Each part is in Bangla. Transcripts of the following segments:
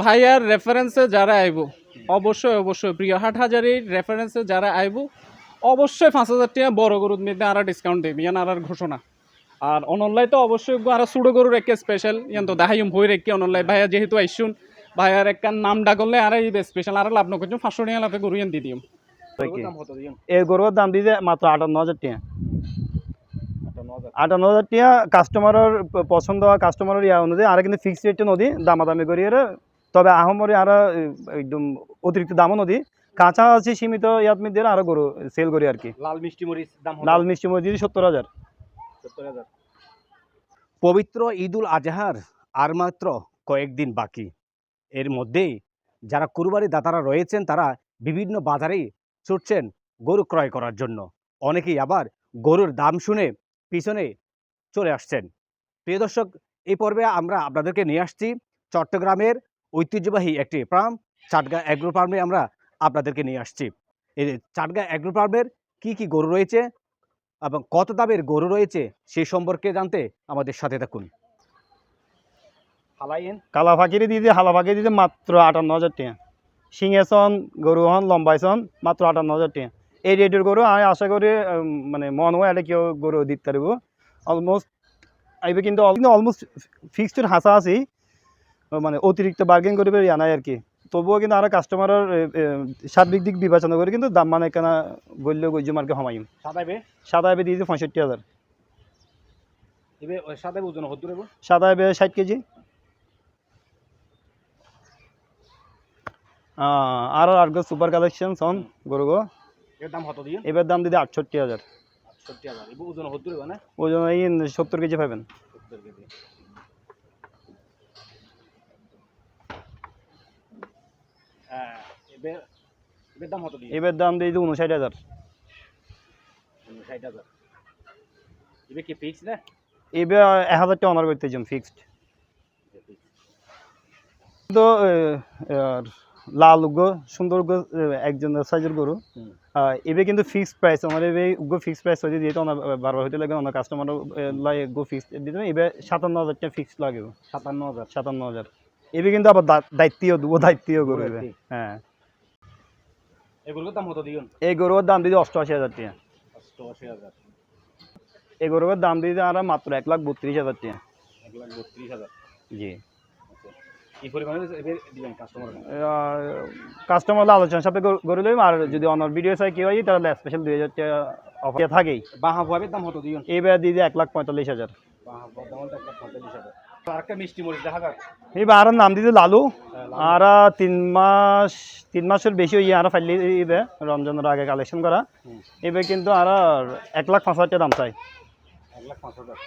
ভাইয়ার রেফারেন্সে যারা আইব অবশ্যই প্রিয় হাটহাজারির রেফারেন্সে যারা আইব অবশ্যই 5,000 টাকা বড় গরুর মধ্যে আর ডিসকাউন্ট দেবে ইয়ান আর ঘোষণা। আর অনলাই তো অবশ্যই আর ছোটো গরুর একে স্পেশাল ইয়ান তো দেখাইম হয়ে রেখে অনলাই ভাইয়া যেহেতু আইসুন ভাইয়ার একটা নাম ডাকলে আর এই স্পেশাল আর লাভ নকরছুন 500 টাকা লাভে গরু ইয়ান দিয়ে দিম। এই গরুর দাম দিতে মাত্র 58,000 টাকা। 58,000 টাকা কাস্টমারের পছন্দ হয় কাস্টমারের ইয়া অনুযায়ী আর কিন্তু ফিক্সড রেটে নদী দামাদামি করি তবে আহমরি আর একদম অতিরিক্ত দামও নদী কাঁচা আছে সীমিত ইয়াত মধ্যে আরো গরু সেল করি আর কি। লাল মিষ্টি মরিচ দাম লাল মিষ্টি মরিচ 70,000। পবিত্র ঈদুল আজহার আর মাত্র কয়েকদিন বাকি। এর মধ্যেই যারা কুরবানি দাতারা রয়েছেন তারা বিভিন্ন বাজারেই ছুটছেন গরু ক্রয় করার জন্য। অনেকেই আবার গরুর দাম শুনে পিছনে চলে আসছেন। প্রিয় দর্শক, এই পর্বে আমরা আপনাদেরকে নিয়ে আসছি চট্টগ্রামের ঐতিহ্যবাহী একটি ফার্ম চাটগা অ্যাগ্রো ফার্মে আমরা আপনাদেরকে নিয়ে আসছি। এই চাটগা অ্যাগ্রো ফার্মের কী কী গরু রয়েছে এবং কত দামের গরু রয়েছে সেই সম্পর্কে জানতে আমাদের সাথে থাকুন। কালা ফাঁকিরে দিয়ে হালা ফাঁকি দিতে মাত্র 58,000 টাকা। সিংহেসন গরু হন লম্বাইছন মাত্র 58,000 টাকা। এই রেটের গরু আমি আশা করি মানে মন হয় এটা কেউ গরু দিতে পারব অলমোস্ট আইবে কিন্তু অলমোস্ট ফিক্সড হাসা আছি মানে অতিরিক্ত বার্গেন করে আনাই আর কি। তবুও কিন্তু আর কাস্টমারের সার্বিক দিক বিবেচনা করে কিন্তু দাম মানে কেনা বললেও গজ্য মার্কে হমাইম। সাদাইবে দিয়ে 65,000। সাদাইবে 60 কেজি। আর সুপার কালেকশন সন গরু গো এবার দাম দিদি 68,000। ওজন 70 কেজি পাবেন। এবার দাম দিয়ে 59,000। এবার 1,000 টাকা অনার করতে যাম ফিক্সড। তো লাল গো সুন্দর গো একজন সাইজের গরু এবে কিন্তু ফিক্সড প্রাইস আমার এবে গো ফিক্সড প্রাইস হয়ে দিয়ে বারবার হইতে লাগে অনেক কাস্টমার লাগে গো ফিক্সড দিতে এবে 57,000 টাকা ফিক্সড লাগে। 57,000 এবে কিন্তু আবার দায়িত্বীয় গরু এবে। হ্যাঁ এই গরুর দাম দিদি 88,000 টাকা। এই গরুর দাম দিদি আর মাত্র 1,32,000 টাকা। জি কাস্টমার আলোচনা সাথে গরু লইম আর যদি অন্য ভিডিও চাই কি হয় তাহলে স্পেশাল 2,000 টাকা অফার থাকেই। দাম কত দিন? এইবার দিদি 1,45,000। এইবার আর নাম দিদি লালু আর 3 মাসের বেশি হয়ে আর ফাইলে রমজানের আগে কালেকশন করা এবার কিন্তু আর 1,05,000 টাকা দাম চাই।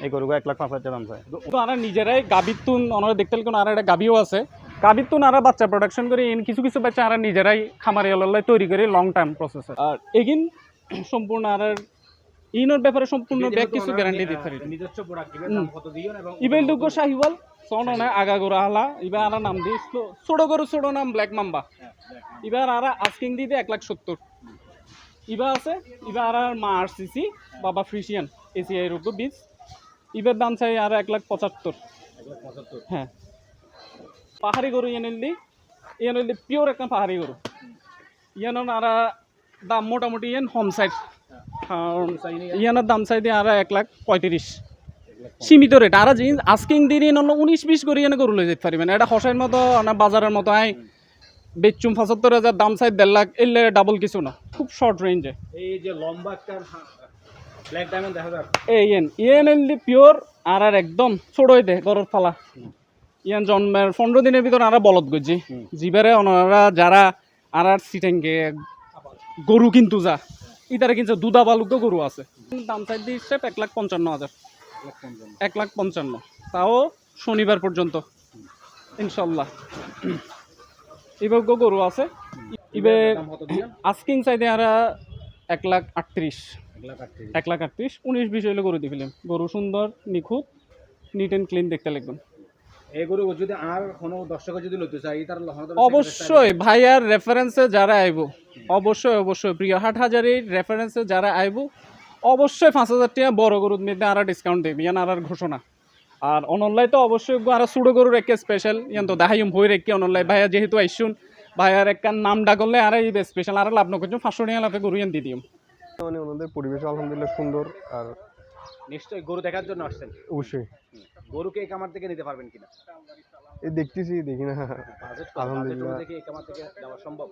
এই গরু 1,05,000 টাকা দাম চাই। তো আর নিজেরাই গাভীর তুন ওনারা দেখতে কোন আর একটা গাভীও আছে গাভীর তুন আর বাচ্চা প্রোডাকশন করে কিছু কিছু বাচ্চা আর নিজেরাই খামারি আল্লাহ তৈরি করে লং টাইম প্রসেস। আর এগিন সম্পূর্ণ আর ইনোর ব্যাপারে সম্পূর্ণ ব্যাগ কিছু গ্যারান্টি দিতে পারি। ইবেল দুগো শাহিওয়াল সননে আগা গরু আলা ইবা আর নাম দিই ছোট গরু ছোট নাম ব্ল্যাক মাম্বা। এবার আর আস্কিং দিতে 1,70,000। ইবা আছে ইবা আর মা আরসিসি বাবা ফ্রিশিয়ান এসিআই রোগ বীজ ইবার দাম চাই আর 1,75,000। হ্যাঁ পাহাড়ি গরু ইয়ানলি পিওর একটা পাহাড়ি গরু ইয়ান আর দাম মোটামুটি ইয়ান হোম সাইড ইয়ানোর দাম চাই দিয়ে আর 1,35,000 সীমিত রেট। আর জিনিস আস্কিং দিয়ে 19-20 করে ইয়ানে গরু লই যেতে পারবেন। এটা হসাইয়ের মতো না বাজারের মতো আই বেচুম 75,000 দাম চাই 1.5 লাখ এলে ডাবল কিছু না খুব শর্ট রেঞ্জে। এই যে লম্বা একটা ব্ল্যাক ডায়মন্ড দেখা যায় ইএনএলডি পিওর আর একদম ছোটই দে গরুর ফালা ইয়ান জন্মের 15 দিনের ভিতর আর বলদ গজি জিবারে ওনারা যারা আর সিটেঙ্গে গরু কিন্তু যা ইতারে কিন্তু দুধা বালুক গরু আছে দাম চাই দিয়ে 1,55,000। 1,55,000 তাও শনিবার পর্যন্ত ইনশাল্লাহ। এবার গরু আছে এবার আস্কিং চাই দিয়ে আর 1,38,000। 1,38,000 19-20 হইলে গরু দিয়ে ফেলাম। গরু সুন্দর নিখুঁত নিট অ্যান্ড ক্লিন দেখতে লাগবেন। এই গরু যদি আর কোনো দর্শক যদি লইতে চাই তার অবশ্যই ভাইয়ার রেফারেন্সে যারা আইব অবশ্যই প্রিয় হাটহাজারির রেফারেন্সে যারা আইব অবশ্যই 5,000 টাকা বড় গরুর মধ্যে আর ডিসকাউন্ট দেবে ইয়ান আর ঘোষণা। আর অনলাই তো অবশ্যই আর সুড়ো গরুর একটা স্পেশাল ইয়ান তো দেখাইম হই রেখে অনলাই ভাইয়া যেহেতু আইসুন ভাইয়ার একটা নাম ডাকলে আর এই স্পেশাল আর লাভ না করছেন 500 টাকা লাভে গরু ইয়ান দিয়ে দিম। মানে ওনাদের পরিবেশ আলহামদুলিল্লাহ সুন্দর। আর নিশ্চয়ই গরু দেখার জন্য আসছেন, অবশ্যই গরুকে এই খামার থেকে নিতে পারবেন কিনা? এই দেখতেছি, দেখি না। আলহামদুলিল্লাহ। এই খামার থেকে দেওয়া সম্ভব?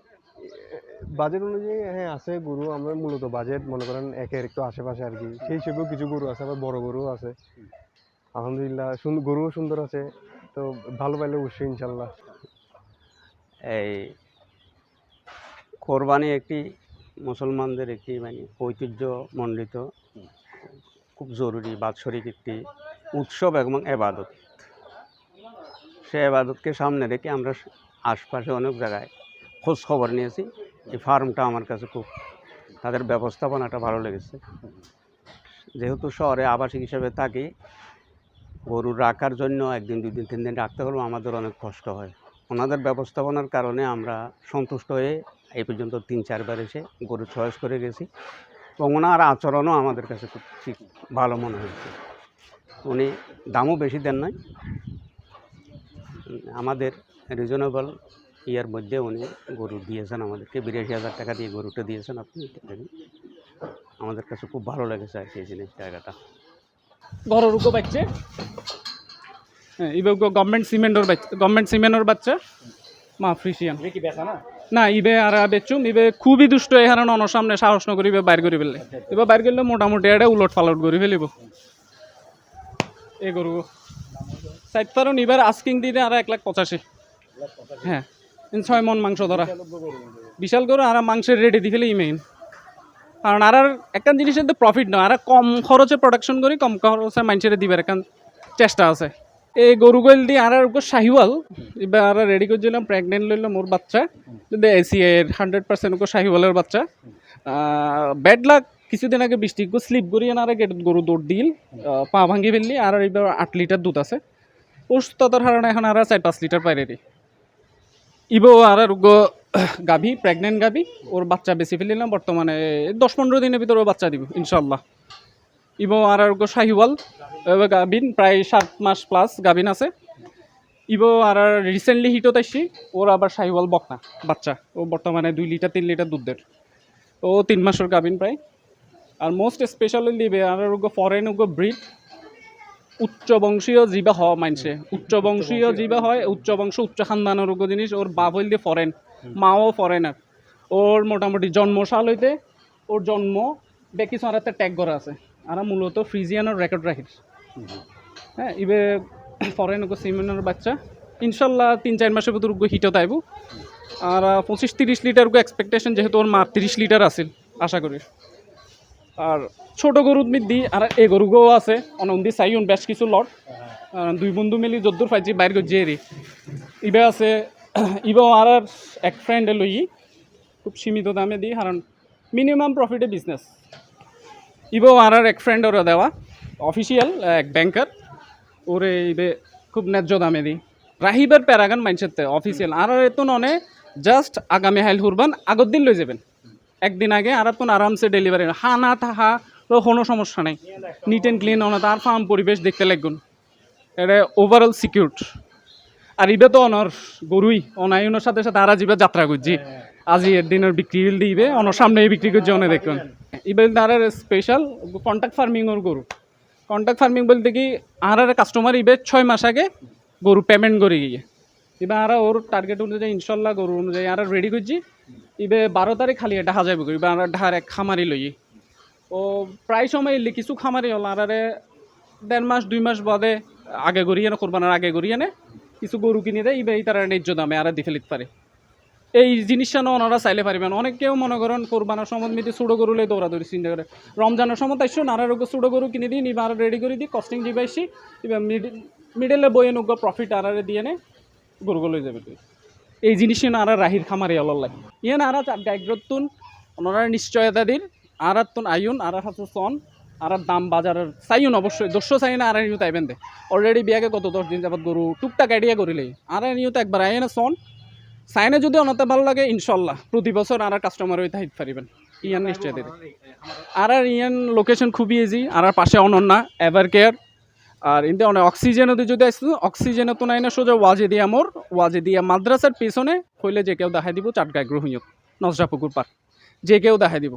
বাজেট অনুযায়ী হ্যাঁ আছে গরু। আমরা মূলত বাজেট মনে করেন একের একটু আশেপাশে আর কি, সেই হিসেবেও কিছু গরু আছে, আবার বড় গরুও আছে। আলহামদুলিল্লাহ গরুও সুন্দর আছে, তো ভালো পাইলে অবশ্যই ইনশাল্লাহ। এই কোরবানি একটি মুসলমানদের একটি মানে ঐতিহ্যমণ্ডিত খুব জরুরি বাৎসরিক একটি উৎসব এবং এবাদত। সে এবাদতকে সামনে রেখে আমরা আশপাশে অনেক জায়গায় খোঁজ খবর নিয়েছি। এই ফার্মটা আমার কাছে খুব, তাদের ব্যবস্থাপনাটা ভালো লেগেছে। যেহেতু শহরে আবাসিক হিসেবে থাকি, গরু রাখার জন্য 1 দিন 2 দিন 3 দিন রাখতে হলেও আমাদের অনেক কষ্ট হয়। ওনাদের ব্যবস্থাপনার কারণে আমরা সন্তুষ্ট হয়ে এই পর্যন্ত 3-4 বার এসে গরু চয়েস করে গেছি এবং ওনার আচরণও আমাদের কাছে খুব ঠিক ভালো মনে হয়েছে। উনি দামও বেশি দেন নাই, আমাদের রিজনেবল ইয়ার মধ্যে উনি গরু দিয়েছেন আমাদেরকে। 82,000 টাকা দিয়ে গরুটা দিয়েছেন আপনি। আমাদের কাছে খুব ভালো লেগেছে আর কি এই জিনিস জায়গাটা। ঘরের উগো বাচ্চা হ্যাঁ ইবে গভর্নমেন্ট সিমেন্টর বাচ্চা মা ফ্রিশিয়ান কি বেচা না? না ইবে আর বেচুম ইবে খুবই দুষ্ট এই হারান অন সামনে সাহস ন করিবে বাইর করে ফেললে এবে বাইর করলে মোটামুটি এটা উলট পালট করে ফেলিব এই গরু সাইড পারন এবার আস্কিং দিতে আর 1,85,000 হ্যাঁ 6 মন মাংস ধরা বিশাল গরু আর মাংসের রেডি দিয়ে ফেলে ইমেইন। কারণ আর একটা জিনিসের তো প্রফিট নয়, আর কম খরচে প্রোডাকশন করি, কম খরচে মানুষের দিবার একটা চেষ্টা আছে। এই গরু গোল দিয়ে আর শাহিওয়াল এবার আর রেডি করছিলাম, প্রেগনেন্ট লইলাম মোর বাচ্চা যদি এসিএর 100% শাহিওয়ালের বাচ্চা। ব্যাড লাক কিছুদিন আগে বৃষ্টি স্লিপ করি আর গরু দৌড় দিল পা ভাঙি ফেললি। আর এবার 8 লিটার দুধ আছে অসুস্থতার কারণে এখন আর 4-5 লিটার পাইরে রে ইবো আর গাভী প্রেগনেন্ট গাভী ওর বাচ্চা বেশি ফেলিলাম। বর্তমানে 10-15 দিনের ভিতরে ও বাচ্চা দিব ইনশাল্লাহ। ইবো আর শাহিওয়াল গাভিন প্রায় 7 মাস প্লাস গাভিন আছে। ইবো আর রিসেন্টলি হিটত আসছি ওর আবার শাহিওয়াল বকনা বাচ্চা, ও বর্তমানে 2 লিটার 3 লিটার দুধ দেয়, ও 3 মাসের গাভিন প্রায়। আর মোস্ট স্পেশালি লিবে আর ফরেন ব্রিড উচ্চ বংশীয় জীবা হওয়া মানছে, উচ্চ বংশীয় জীবা হয়, উচ্চ বংশ উচ্চ খানদানের জিনিস। ওর বাপ হইলে ফরেন, মাও ফরেনার। ওর মোটামুটি জন্মসাল হইতে ওর জন্ম বেকি সরাতে ট্যাগ করা আছে। আর মূলত ফ্রিজিয়ানের রেকর্ড রাখিস হ্যাঁ ইবে ফরেন সিমেনের বাচ্চা ইনশাল্লাহ 3-4 মাসের ভিতর হিটত আইব। আর 25-30 লিটার এক্সপেকটেশন, যেহেতু ওর মা 30 লিটার আছিল আশা করি। আর ছোট গরু দি আর এই গরুগো আছে অনন্দি চাইন বেশ কিছু লট 2 বন্ধু মিলি যদ্দুর পাইছি বাইর করছি এরি ইবে আছে। ইবে আর এক ফ্রেন্ডে লই খুব সীমিত দামে দিই, কারণ মিনিমাম প্রফিটে বিজনেস। ইবে আর এক ফ্রেন্ড ওরা দেওয়া অফিসিয়াল এক ব্যাংকার, ওরে ইবে খুব ন্যায্য দামে দিই। রাহিবের প্যারাগান মাইন্ডসেট অফিসিয়াল আর এত ননে জাস্ট আগামী হাইল হুরবান আগর দিন লই যাবেন, একদিন আগে আর তো আরামসে ডেলিভারি হানা তাহা তো কোনো সমস্যা নেই। নিট অ্যান্ড ক্লিন অনা তার ফার্ম পরিবেশ দেখতে লাগুন, এটা ওভারঅল সিকিউর। আর ইবে তো অনর গরুই অনায়নের সাথে সাথে আর আজিবে যাত্রা করছি, আজি এর দিনের বিক্রি দিবে অনর সামনে বিক্রি করছি অনে দেখুন। ইবে আর স্পেশাল কন্ট্যাক্ট ফার্মিংয়ের গরু। কন্ট্যাক্ট ফার্মিং বলতে কি আর কাস্টমার ইবে 6 মাস আগে গরু পেমেন্ট করে গিয়ে এবার আর ওর টার্গেট অনুযায়ী ইনশাল্লাহ গরু অনুযায়ী আর রেডি করছি। ইবে 12 তারিখ খালি এটা হাজার করি বা ঢার এক খামারি লই ও প্রায় সময় এলি কিছু খামারি হল আর 1.5 মাস 2 মাস বাদে আগে গড়িয়ে না কোরবানোর আগে গড়িয়ে নে কিছু গরু কিনে দেয় ইবে তারা ন্যায্য দামে আর দিতে লিখতে পারে। এই জিনিসটা না ওনারা চাইলে পারবেন। অনেকেও মনে করেন কোরবানোর সময় মিতে ছোটো গরু লে দৌড়াদৌড়ি চিন্তা করে রমজানের সময় তাইছো নানার ছোটো গরু কিনে দিই নিবা আর রেডি করে দিই কস্টিং দিবাইছি এবার মিডলে বইয়ে নোগ প্রফিট আর দিয়ে নে গরুগুলো যাবে। এই জিনিসই না আর রাহির খামারি অলল লাগে ইয়ে না আর গাইগ্রতুন ওনারা নিশ্চয়তা দিন আর তুন আইন আর হাতে সন আর দাম বাজারের চাইন অবশ্যই 200 চাই না আর নিউ তাইবেন দে অলরেডি বিয়াকে কত 10 দিন যাবত গরু টুকটাক আইডিয়া করিলেই আর নিউ তো একবার আইনে সন সাইনে যদি অনাতে ভালো লাগে ইনশাল্লাহ প্রতি বছর আর কাস্টমার হইতে হাইতে পারিবেন ইয়ান নিশ্চয় দিবে। আর ইয়ান লোকেশন খুবই ইজি আর পাশে অনন্যা এভার কেয়ার আর ইন্দে অনেক অক্সিজেনও যদি আসতো অক্সিজেনও তো নাই না সোজা ওয়াজে দিয়া মোর ওয়াজে দিয়া মাদ্রাসার পেছনে হইলে যে কেউ দেখাই দিব চাটগায় গ্রহণীয় নজরা পুকুর পার যে কেউ দেখাই দিব